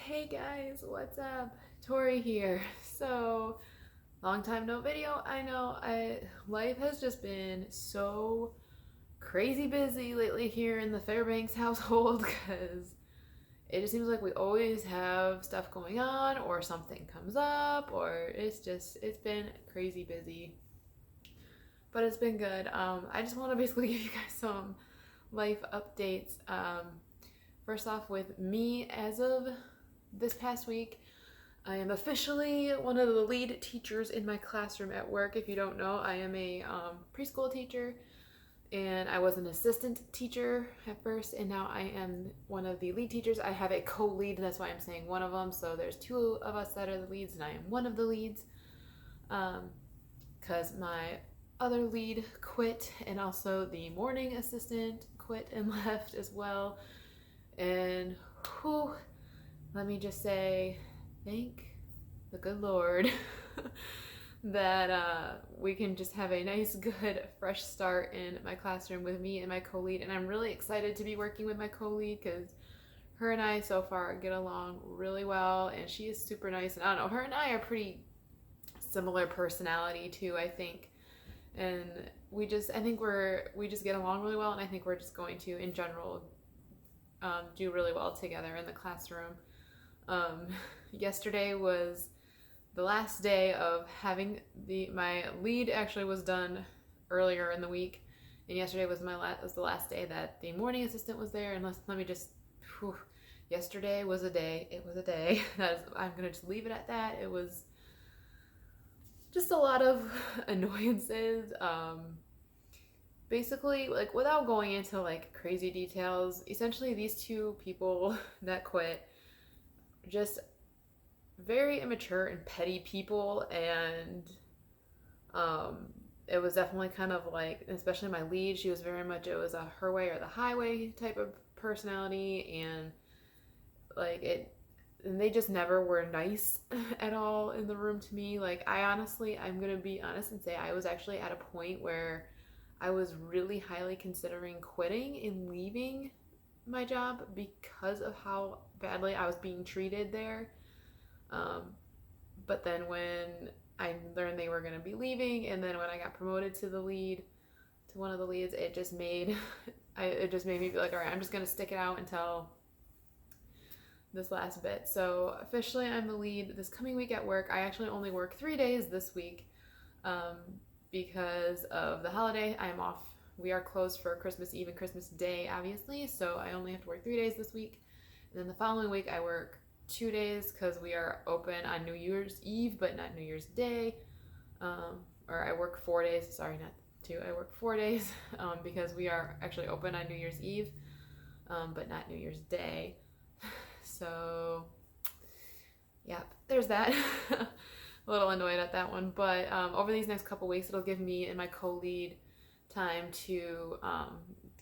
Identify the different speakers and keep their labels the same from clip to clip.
Speaker 1: Hey guys, what's up? Tori here. So, long time no video. I know life has just been so crazy busy lately here in the Fairbanks household because it just seems like we always have stuff going on or something comes up or it's been crazy busy. But it's been good. I just want to basically give you guys some life updates. First off, with me as of this past week, I am officially one of the lead teachers in my classroom at work. If you don't know, I am a preschool teacher, and I was an assistant teacher at first, and now I am one of the lead teachers. I have a co-lead, and that's why I'm saying one of them. So there's two of us that are the leads, and I am one of the leads. Because my other lead quit, and also the morning assistant quit and left as well. And whew, let me just say, thank the good Lord that we can just have a nice, good, fresh start in my classroom with me and my co-lead. And I'm really excited to be working with my co-lead because her and I so far get along really well, and she is super nice. And I don't know, her and I are pretty similar personality too, I think. And I think we just get along really well, and I think we're just going to, in general, do really well together in the classroom. Yesterday was the last day of having my lead actually was done earlier in the week, and yesterday was the last day that the morning assistant was there. And let me just, whew, yesterday was a day. It was a day. I'm gonna just leave it at that. It was just a lot of annoyances. Basically, like, without going into like crazy details, essentially these two people that quit, just very immature and petty people. And it was definitely kind of like, especially my lead, she was very much, it was a her way or the highway type of personality. And like it and they just never were nice at all in the room to me. Like, I'm gonna be honest and say I was actually at a point where I was really highly considering quitting and leaving my job because of how badly I was being treated there. But then when I learned they were going to be leaving, and then when I got promoted to one of the leads, it just made me be like, all right, I'm just going to stick it out until this last bit. So officially, I'm the lead this coming week at work. I actually only work 3 days this week. Because of the holiday. I'm off. We are closed for Christmas Eve and Christmas Day, obviously, so I only have to work 3 days this week. And then the following week, I work 2 days because we are open on New Year's Eve, but not New Year's Day. Or I work 4 days. Sorry, not two. I work 4 days because we are actually open on New Year's Eve, but not New Year's Day. So, yeah, there's that. A little annoyed at that one, but over these next couple weeks, it'll give me and my co-lead time to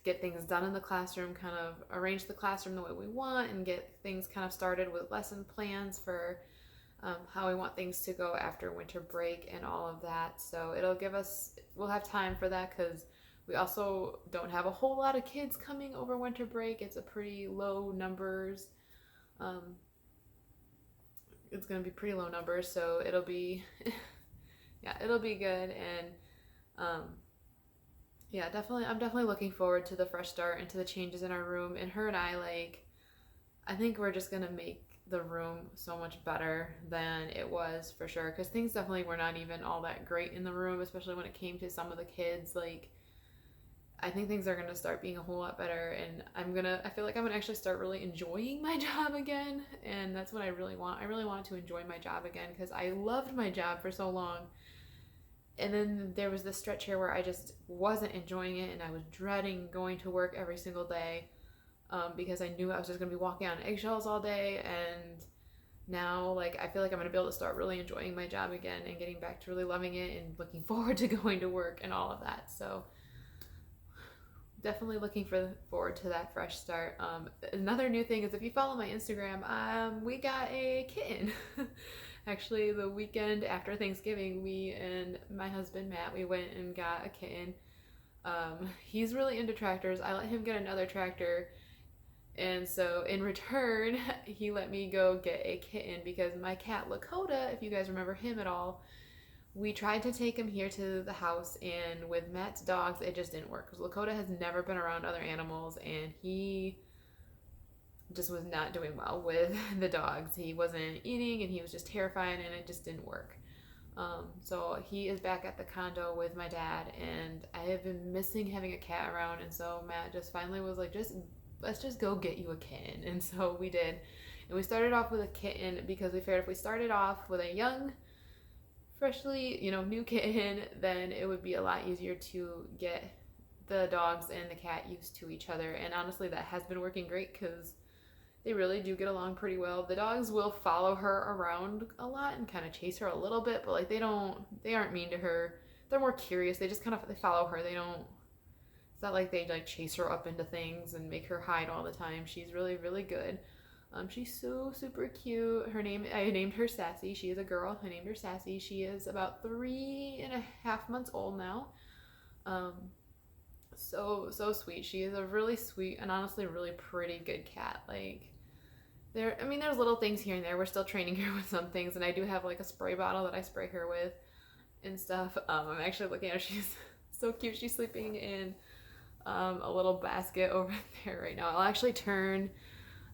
Speaker 1: get things done in the classroom, kind of arrange the classroom the way we want, and get things kind of started with lesson plans for how we want things to go after winter break and all of that. So we'll have time for that because we also don't have a whole lot of kids coming over winter break. It's a pretty low numbers. It's going to be pretty low numbers, so it'll be it'll be good. And yeah, I'm definitely looking forward to the fresh start and to the changes in our room. And her and I think we're just going to make the room so much better than it was, for sure, because things definitely were not even all that great in the room, especially when it came to some of the kids. Like, I think things are going to start being a whole lot better, and I feel like I'm going to actually start really enjoying my job again, and that's what I really want. I really wanted to enjoy my job again because I loved my job for so long, and then there was this stretch here where I just wasn't enjoying it, and I was dreading going to work every single day because I knew I was just going to be walking on eggshells all day. And now, like, I feel like I'm going to be able to start really enjoying my job again and getting back to really loving it and looking forward to going to work and all of that. So definitely looking forward to that fresh start. Another new thing is, if you follow my Instagram, we got a kitten. Actually, the weekend after Thanksgiving, we and my husband Matt, we went and got a kitten. He's really into tractors. I let him get another tractor, And so in return, he let me go get a kitten because my cat Lakota, if you guys remember him at all, we tried to take him here to the house, and with Matt's dogs, it just didn't work because Lakota has never been around other animals, and he just was not doing well with the dogs. He wasn't eating, and he was just terrifying, and it just didn't work. So he is back at the condo with my dad, and I have been missing having a cat around, and so Matt just finally was like, let's just go get you a kitten. And so we did. And we started off with a kitten because we figured if we started off with a young, freshly, new kitten, then it would be a lot easier to get the dogs and the cat used to each other. And honestly, that has been working great because they really do get along pretty well. The dogs will follow her around a lot and kind of chase her a little bit, but like they aren't mean to her. They're more curious. They just they follow her. They don't, it's not like they like chase her up into things and make her hide all the time. She's really, really good. She's so super cute. I named her Sassy. She is a girl. I named her Sassy. She is about 3.5 months old now. So sweet. She is a really sweet and honestly really pretty good cat. Like there's little things here and there. We're still training her with some things, and I do have like a spray bottle that I spray her with and stuff. I'm actually looking at her. She's so cute. She's sleeping in a little basket over there right now. I'll actually turn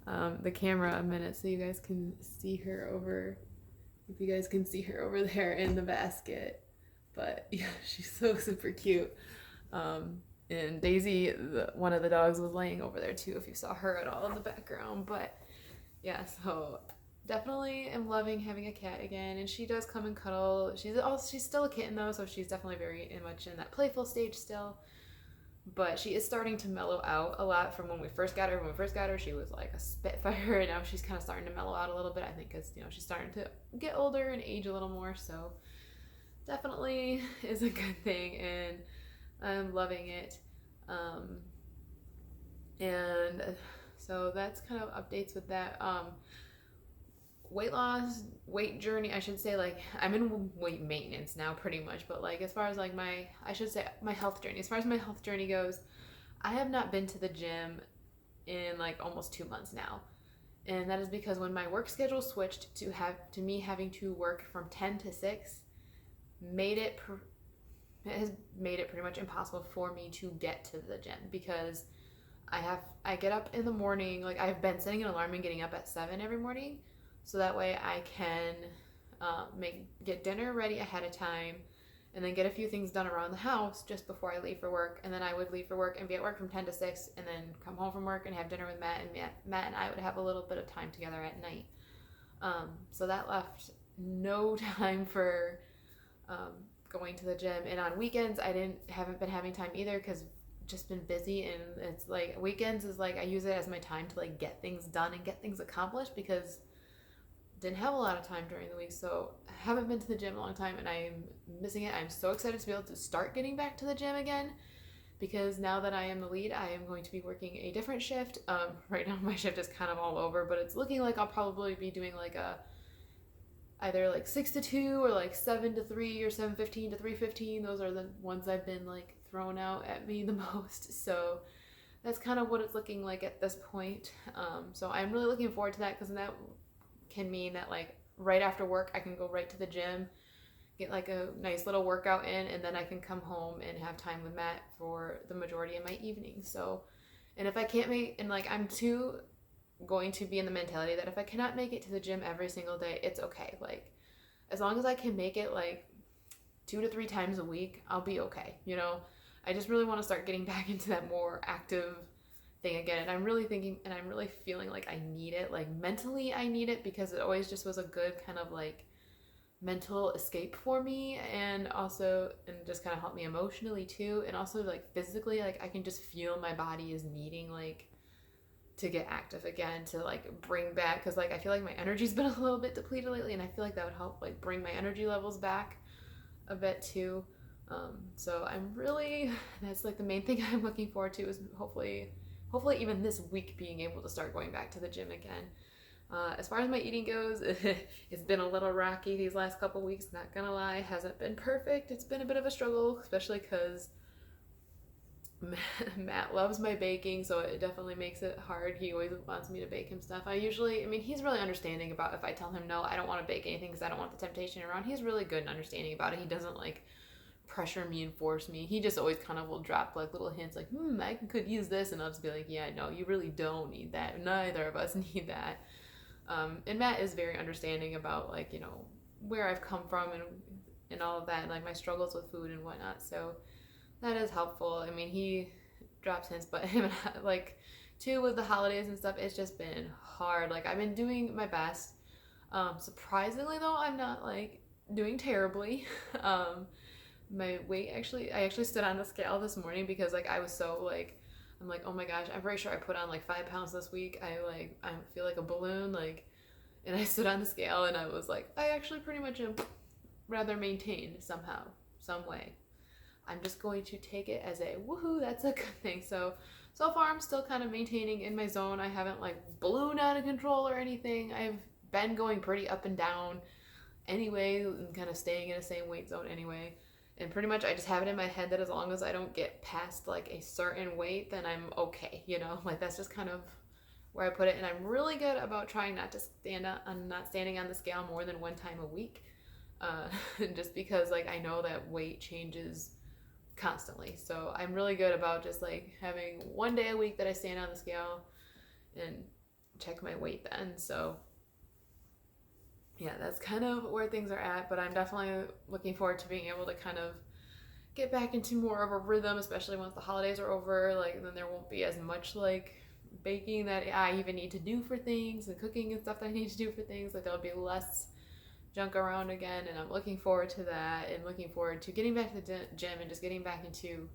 Speaker 1: the camera a minute so you guys can see her over. If you guys can see her over there in the basket, but yeah, she's so super cute. And Daisy, one of the dogs, was laying over there too, if you saw her at all in the background. But yeah, so definitely am loving having a cat again. And she does come and cuddle. She's still a kitten though, so she's definitely very much in that playful stage still. But she is starting to mellow out a lot from when we first got her. When we first got her, she was like a spitfire, and now she's kind of starting to mellow out a little bit, I think, because she's starting to get older and age a little more. So definitely is a good thing, and I'm loving it. And so that's kind of updates with that. Weight loss, weight journey, I should say, like I'm in weight maintenance now pretty much, but like as far as like my health journey, as far as my health journey goes, I have not been to the gym in like almost 2 months now. And that is because when my work schedule switched to me having to work from 10 to 6, it has made it pretty much impossible for me to get to the gym because I get up in the morning, like I've been setting an alarm and getting up at 7 every morning, so that way I can get dinner ready ahead of time, and then get a few things done around the house just before I leave for work. And then I would leave for work and be at work from 10 to 6, and then come home from work and have dinner with Matt, and Matt and I would have a little bit of time together at night. So that left no time for going to the gym. And on weekends I haven't been having time either because just been busy, and it's like weekends is like I use it as my time to like get things done and get things accomplished because didn't have a lot of time during the week. So I haven't been to the gym in a long time, and I'm missing it. I'm so excited to be able to start getting back to the gym again because now that I am the lead, I am going to be working a different shift. Right now my shift is kind of all over, but it's looking like I'll probably be doing like either like 6 to 2 or like 7 to 3 or 7:15 to 3:15. Those are the ones I've been like thrown out at me the most. So that's kind of what it's looking like at this point. So I'm really looking forward to that because that can mean that like right after work I can go right to the gym, get like a nice little workout in, and then I can come home and have time with Matt for the majority of my evening. So, and if I can't I'm going to be in the mentality that if I cannot make it to the gym every single day, it's okay. Like as long as I can make it like 2 to 3 times a week, I'll be okay. I just really want to start getting back into that more active thing again. And I'm really thinking, and I'm really feeling like I need it. Like mentally I need it because it always just was a good kind of like mental escape for me, and just kind of help me emotionally too. And also like physically, like I can just feel my body is needing like to get active again, to like bring back, because like I feel like my energy's been a little bit depleted lately, and I feel like that would help like bring my energy levels back a bit too. So that's like the main thing I'm looking forward to, is hopefully even this week being able to start going back to the gym again. As far as my eating goes, it's been a little rocky these last couple weeks, not gonna lie. Hasn't been perfect. It's been a bit of a struggle, especially because Matt loves my baking, so it definitely makes it hard. He always wants me to bake him stuff. I mean, he's really understanding about if I tell him, no, I don't want to bake anything because I don't want the temptation around. He's really good and understanding about it. He doesn't like pressure me and force me. He just always kind of will drop like little hints like, I could use this. And I'll just be like, yeah, no, you really don't need that. Neither of us need that. And Matt is very understanding about like, where I've come from and all of that, and like my struggles with food and whatnot. So that is helpful. I mean, he drops hints, but him and I, like, too, with the holidays and stuff, it's just been hard. Like, I've been doing my best. Surprisingly, though, I'm not like doing terribly. My weight I actually stood on the scale this morning because like I was so like, I'm like, oh my gosh, I'm pretty sure I put on like 5 pounds this week. I feel like a balloon, like, and I stood on the scale and I was like, I actually pretty much am rather maintained somehow, some way. I'm just going to take it as a woohoo, that's a good thing. So far I'm still kind of maintaining in my zone. I haven't like ballooned out of control or anything. I've been going pretty up and down anyway and kind of staying in the same weight zone anyway. And pretty much I just have it in my head that as long as I don't get past like a certain weight, then I'm okay, like that's just kind of where I put it. And I'm really good about trying not to not standing on the scale more than one time a week. Just because like I know that weight changes constantly. So I'm really good about just like having one day a week that I stand on the scale and check my weight then. So yeah, that's kind of where things are at, but I'm definitely looking forward to being able to kind of get back into more of a rhythm, especially once the holidays are over. Like, then there won't be as much like baking that I even need to do for things and cooking and stuff that I need to do for things. Like, there'll be less junk around again, and I'm looking forward to that, and looking forward to getting back to the gym and just getting back into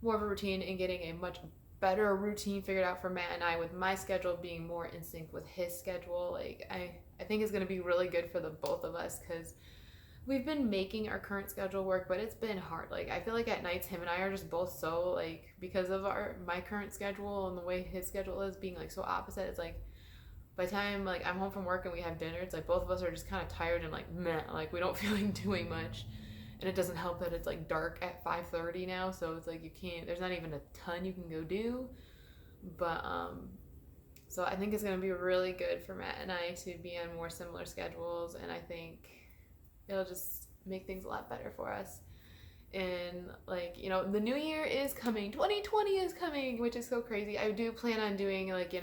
Speaker 1: more of a routine and getting a much better routine figured out for Matt and I, with my schedule being more in sync with his schedule. Like, I think it's going to be really good for the both of us, because we've been making our current schedule work, but it's been hard. Like, I feel like at nights him and I are just both so like, because of my current schedule and the way his schedule is being like so opposite, it's like by the time like I'm home from work and we have dinner, it's like both of us are just kind of tired and like meh, like we don't feel like doing much. And it doesn't help that it's like dark at 5:30 now, so it's like there's not even a ton you can go do. But so I think it's going to be really good for Matt and I to be on more similar schedules, and I think it'll just make things a lot better for us. And like, the new year is coming, 2020 is coming, which is so crazy. I do plan on doing like,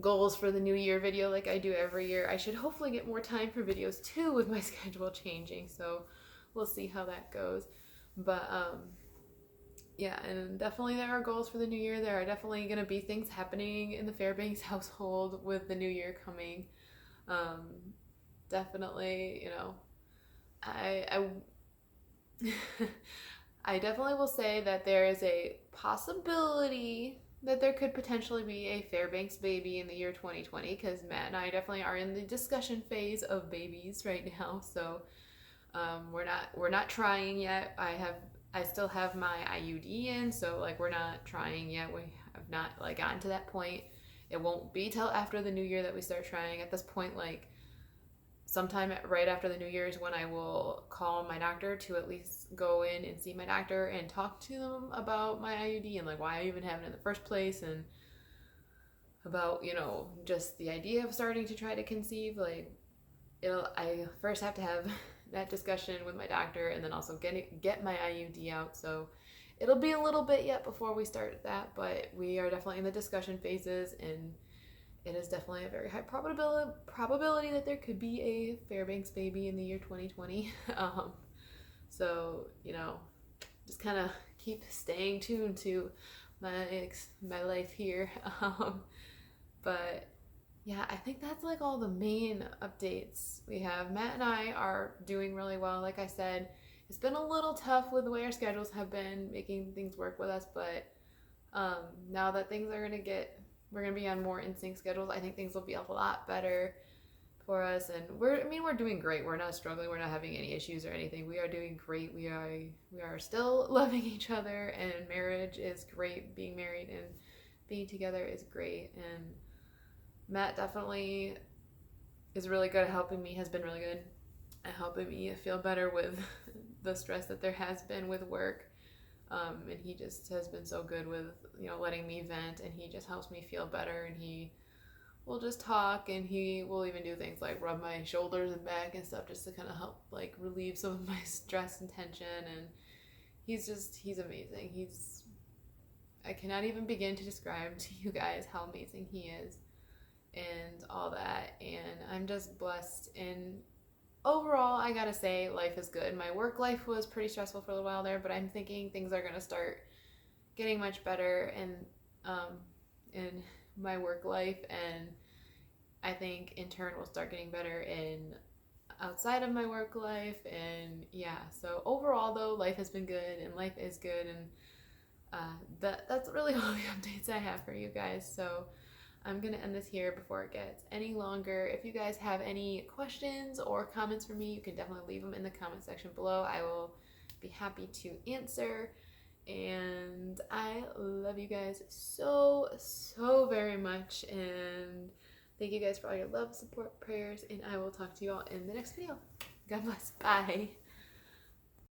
Speaker 1: goals for the new year video like I do every year. I should hopefully get more time for videos too with my schedule changing, so we'll see how that goes. But yeah, and definitely there are goals for the new year. There are definitely going to be things happening in the Fairbanks household with the new year coming. Definitely, I I definitely will say that there is a possibility that there could potentially be a Fairbanks baby in the year 2020, because Matt and I definitely are in the discussion phase of babies right now. So we're not trying yet. I still have my IUD in, so like we're not trying yet. We have not like gotten to that point. It won't be till after the new year that we start trying. At this point, like sometime right after the new year is when I will call my doctor to at least go in and see my doctor and talk to them about my IUD and like why I even have it in the first place, and about just the idea of starting to try to conceive. Like, I first have to have that discussion with my doctor, and then also get my IUD out. So it'll be a little bit yet before we start that, but we are definitely in the discussion phases, and it is definitely a very high probability that there could be a Fairbanks baby in the year 2020. So just kind of keep staying tuned to my life here. But yeah, I think that's like all the main updates we have. Matt and I are doing really well. Like I said, it's been a little tough with the way our schedules have been making things work with us, but now that we're gonna be on more in sync schedules, I think things will be a lot better for us. And we're doing great. We're not struggling. We're not having any issues or anything. We are doing great. We are still loving each other, and marriage is great. Being married and being together is great. And Matt definitely is really good at helping me, has been really good at helping me feel better with the stress that there has been with work. And he just has been so good with, letting me vent, and he just helps me feel better, and he will just talk, and he will even do things like rub my shoulders and back and stuff just to kind of help like relieve some of my stress and tension. And he's amazing. I cannot even begin to describe to you guys how amazing he is and all that. And I'm just blessed. And overall, I gotta say, life is good. My work life was pretty stressful for a little while there, but I'm thinking things are gonna start getting much better in my work life, and I think in turn we'll start getting better in outside of my work life. And yeah, so overall though, life has been good and life is good, and that's really all the updates I have for you guys. So I'm gonna end this here before it gets any longer. If you guys have any questions or comments for me, you can definitely leave them in the comment section below. I will be happy to answer. And I love you guys so, so very much. And thank you guys for all your love, support, prayers. And I will talk to you all in the next video. God bless. Bye.